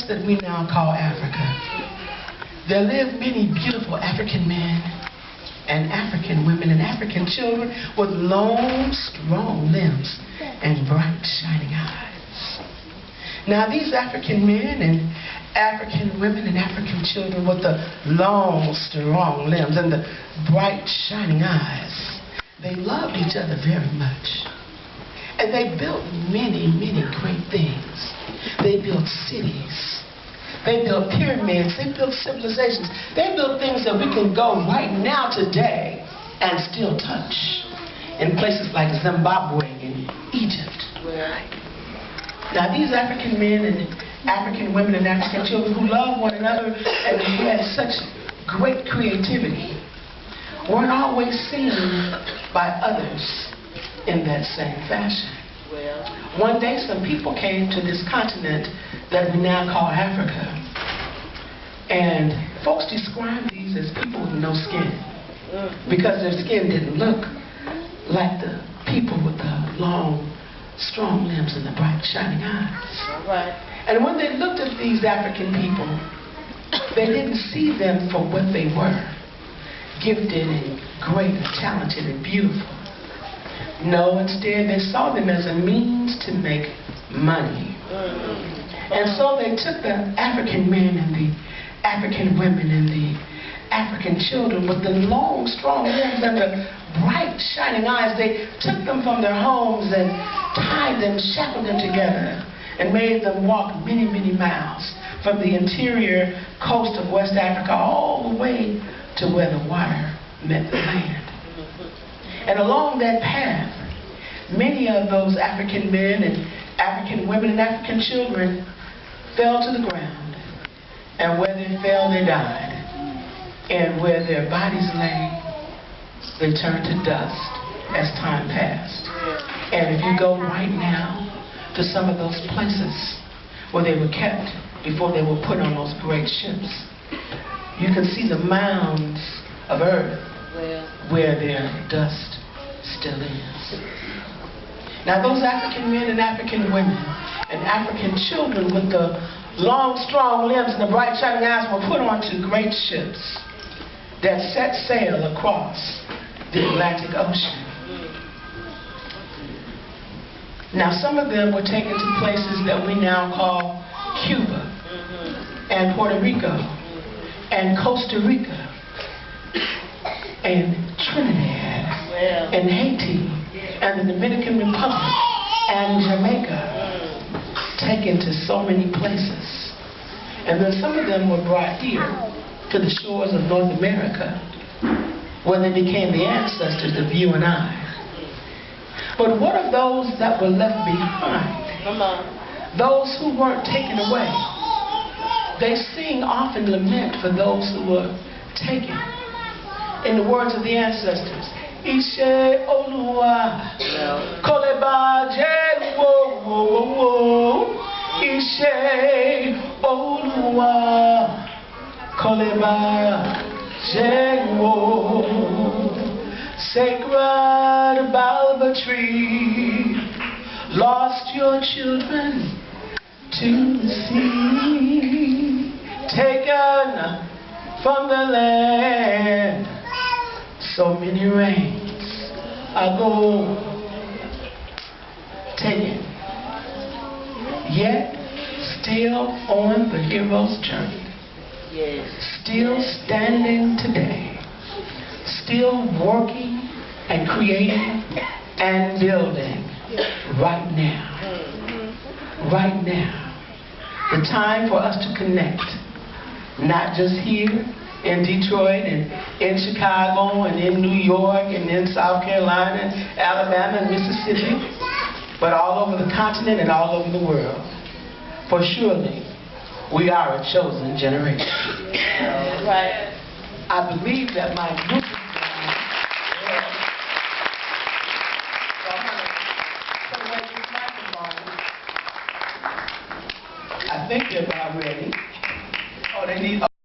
place that we now call Africa, there live many beautiful African men and African women and African children with long, strong limbs and bright, shining eyes. Now, these African men and African women and African children with the long, strong limbs and the bright, shining eyes, they loved each other very much. And they built many, many great things. They built cities. They built pyramids. They built civilizations. They built things that we can go right now today and still touch in places like Zimbabwe and Egypt. Now, these African men and African women and African children who love one another and who had such great creativity weren't always seen by others in that same fashion. One day some people came to this continent that we now call Africa, and folks described these as people with no skin because their skin didn't look like the people with the long, strong limbs and the bright, shining eyes. And when they looked at these African people, they didn't see them for what they were, gifted and great and talented and beautiful. No, instead they saw them as a means to make money. And so they took the African men and the African women and the African children with the long, strong limbs and the bright, shining eyes. They took them from their homes and tied them, shackled them together, and made them walk many, many miles from the interior coast of West Africa all the way to where the water met the land. And along that path, many of those African men and African women and African children fell to the ground. And where they fell, they died. And where their bodies lay, they turned to dust as time passed. And if you go right now to some of those places where they were kept before they were put on those great ships, you can see the mounds of earth where their dust still is. Now, those African men and African women and African children with the long, strong limbs and the bright, shining eyes were put onto great ships that set sail across the Atlantic Ocean. Now, some of them were taken to places that we now call Cuba and Puerto Rico and Costa Rica and Trinidad and Haiti and the Dominican Republic and Jamaica, taken to so many places. And then some of them were brought here to the shores of North America, where they became the ancestors of you and I. But what of those that were left behind? Those who weren't taken away. They sing often lament for those who were taken. In the words of the ancestors, Ishe Oluwa, Koleba Je wo wo wo, Ishe Oluwa, Koleba Je wo, sacred Balba tree, lost your children to the sea, taken from the land. So many rains ago, taken, yet still on the hero's journey, still standing today, still working and creating and building right now. Right now, the time for us to connect, not just here in Detroit and in Chicago and in New York and in South Carolina, Alabama and Mississippi, but all over the continent and all over the world. For surely we are a chosen generation. Right. I believe that my group is I think that